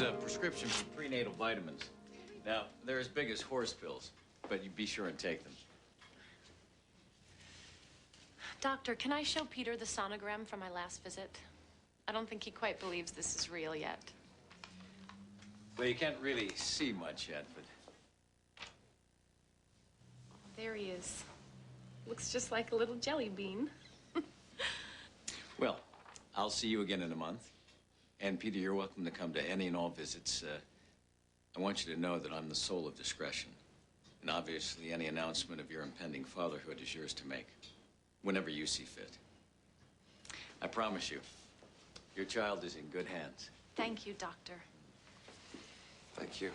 a prescription for prenatal vitamins. Now, they're as big as horse pills, but you be sure and take them. Doctor, can I show Peter the sonogram from my last visit? I don't think he quite believes this is real yet. Well, you can't really see much yet, but... There he is. Looks just like a little jelly bean. Well, I'll see you again in a month. And, Peter, you're welcome to come to any and all visits. I want you to know that I'm the soul of discretion. And obviously, any announcement of your impending fatherhood is yours to make, whenever you see fit. I promise you, your child is in good hands. Thank you, Doctor. Thank you.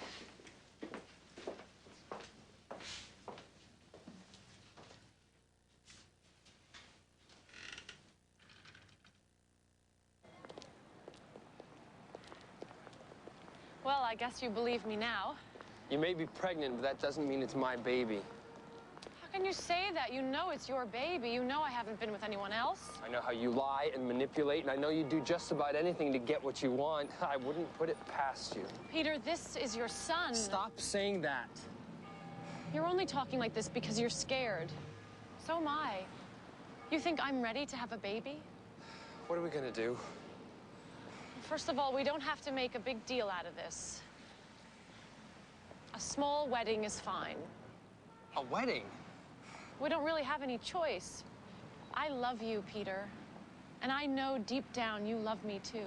Well, I guess you believe me now. You may be pregnant, but that doesn't mean it's my baby. How can you say that? You know it's your baby. You know I haven't been with anyone else. I know how you lie and manipulate, and I know you do just about anything to get what you want. I wouldn't put it past you. Peter, this is your son. Stop saying that. You're only talking like this because you're scared. So am I. You think I'm ready to have a baby? What are we gonna do? First of all, we don't have to make a big deal out of this. A small wedding is fine. A wedding? We don't really have any choice. I love you, Peter. And I know deep down you love me too.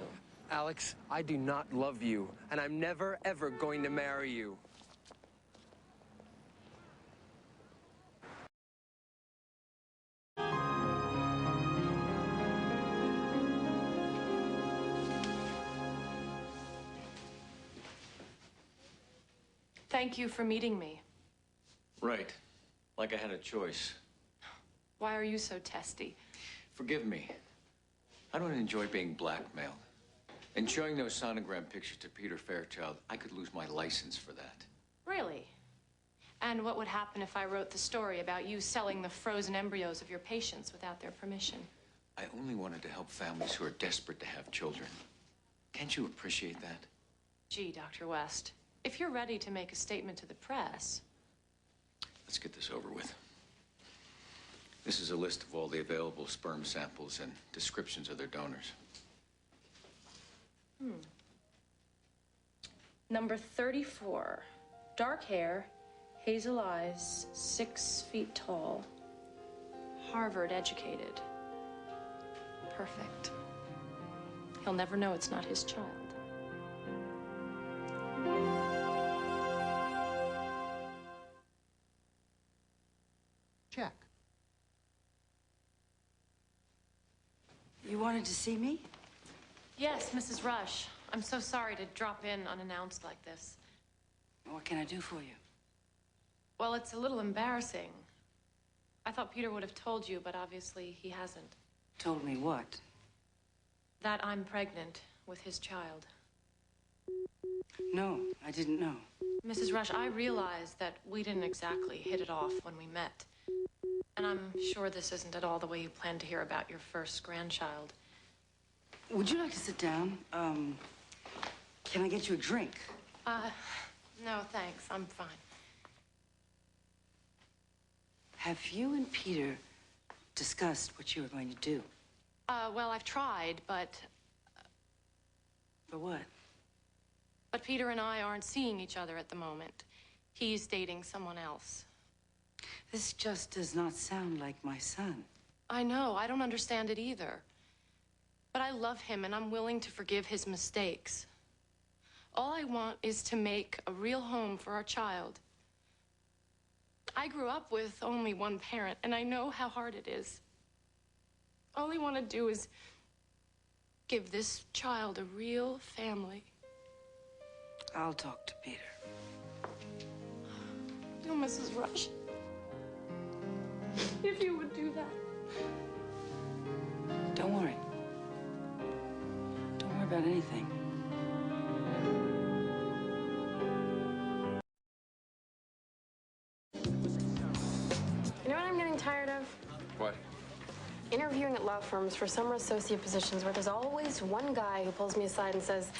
Alex, I do not love you, and I'm never, ever going to marry you. Thank you for meeting me. Right. Like I had a choice. Why are you so testy? Forgive me. I don't enjoy being blackmailed. And showing those sonogram pictures to Peter Fairchild, I could lose my license for that. Really? And what would happen if I wrote the story about you selling the frozen embryos of your patients without their permission? I only wanted to help families who are desperate to have children. Can't you appreciate that? Gee, Dr. West, if you're ready to make a statement to the press... Let's get this over with. This is a list of all the available sperm samples and descriptions of their donors. Number 34. Dark hair, hazel eyes, 6 feet tall. Harvard educated. Perfect. He'll never know it's not his child. Check. You wanted to see me? Yes, Mrs. Rush. I'm so sorry to drop in unannounced like this. What can I do for you? Well, it's a little embarrassing. I thought Peter would have told you, but obviously he hasn't. Told me what? That I'm pregnant with his child. No, I didn't know. Mrs. Rush, I realize that we didn't exactly hit it off when we met. And I'm sure this isn't at all the way you planned to hear about your first grandchild. Would you like to sit down? Can I get you a drink? No, thanks. I'm fine. Have you and Peter discussed what you were going to do? Well, I've tried, but... For what? But Peter and I aren't seeing each other at the moment. He's dating someone else. This just does not sound like my son. I know. I don't understand it either. But I love him, and I'm willing to forgive his mistakes. All I want is to make a real home for our child. I grew up with only one parent, and I know how hard it is. All I want to do is give this child a real family. I'll talk to Peter. Oh, Mrs. Rush, if you would do that. Don't worry. Don't worry about anything. You know what I'm getting tired of? What? Interviewing at law firms for summer associate positions where there's always one guy who pulls me aside and says,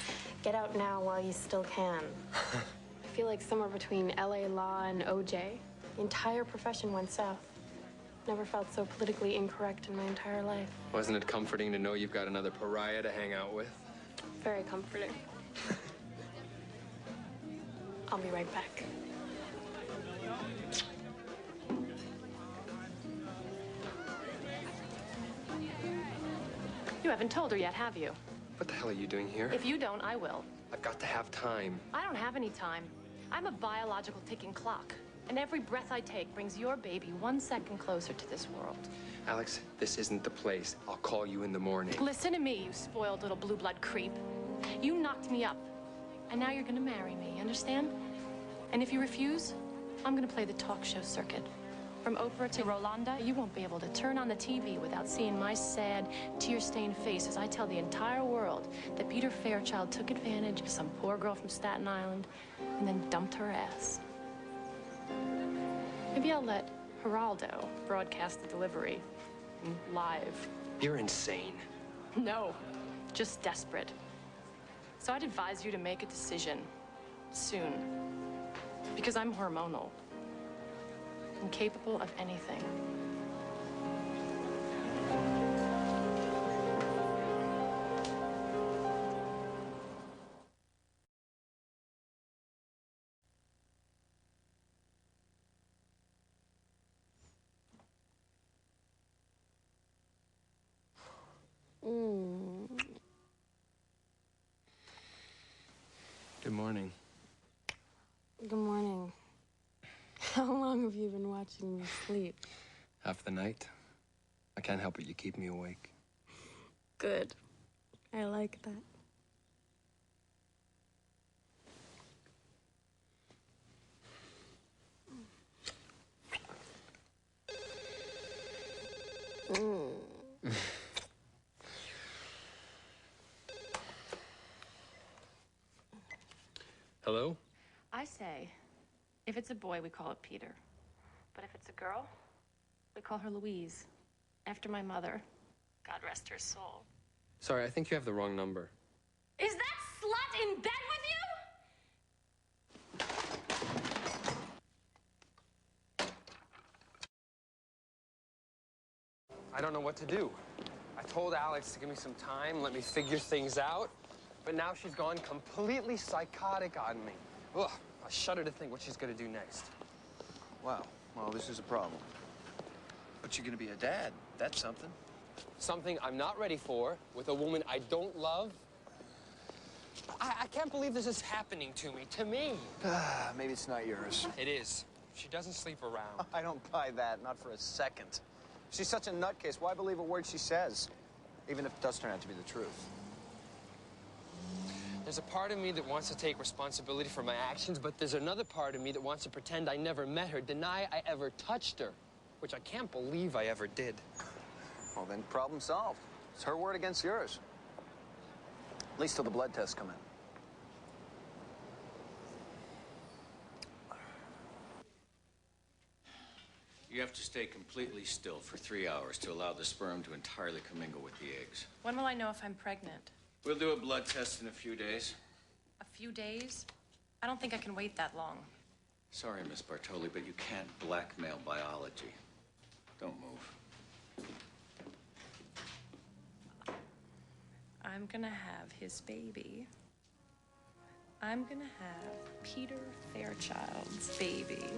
Get out now while you still can. I feel like somewhere between LA Law and OJ. The entire profession went south. Never felt so politically incorrect in my entire life. Wasn't it comforting to know you've got another pariah to hang out with? Very comforting. I'll be right back. You haven't told her yet, have you? What the hell are you doing here? If you don't, I will. I've got to have time. I don't have any time. I'm a biological ticking clock. And every breath I take brings your baby 1 second closer to this world. Alex, this isn't the place. I'll call you in the morning. Listen to me, you spoiled little blue blood creep. You knocked me up. And now you're gonna marry me, understand? And if you refuse, I'm gonna play the talk show circuit. From Oprah to Rolanda, you won't be able to turn on the TV without seeing my sad, tear-stained face as I tell the entire world that Peter Fairchild took advantage of some poor girl from Staten Island and then dumped her ass. Maybe I'll let Geraldo broadcast the delivery live. You're insane. No, just desperate. So I'd advise you to make a decision soon, because I'm hormonal. I'm capable of anything. Good morning. Good morning. How long have you been watching me sleep? Half the night. I can't help it, you keep me awake. Good. I like that. Hello? I say, if it's a boy, we call it Peter. But if it's a girl, we call her Louise, after my mother. God rest her soul. Sorry, I think you have the wrong number. Is that slut in bed with you? I don't know what to do. I told Alex to give me some time, let me figure things out, but now she's gone completely psychotic on me. Ugh, I shudder to think what she's gonna do next. Wow. Well, this is a problem. But you're gonna be a dad. That's something. Something I'm not ready for with a woman I don't love. I can't believe this is happening to me. To me. Maybe it's not yours. It is. She doesn't sleep around. I don't buy that, not for a second. She's such a nutcase. Why believe a word she says? Even if it does turn out to be the truth. There's a part of me that wants to take responsibility for my actions, but there's another part of me that wants to pretend I never met her, deny I ever touched her, which I can't believe I ever did. Well, then problem solved. It's her word against yours. At least till the blood tests come in. You have to stay completely still for 3 hours to allow the sperm to entirely commingle with the eggs. When will I know if I'm pregnant? We'll do a blood test in a few days. A few days? I don't think I can wait that long. Sorry, Miss Bartoli, but you can't blackmail biology. Don't move. I'm gonna have his baby. I'm gonna have Peter Fairchild's baby.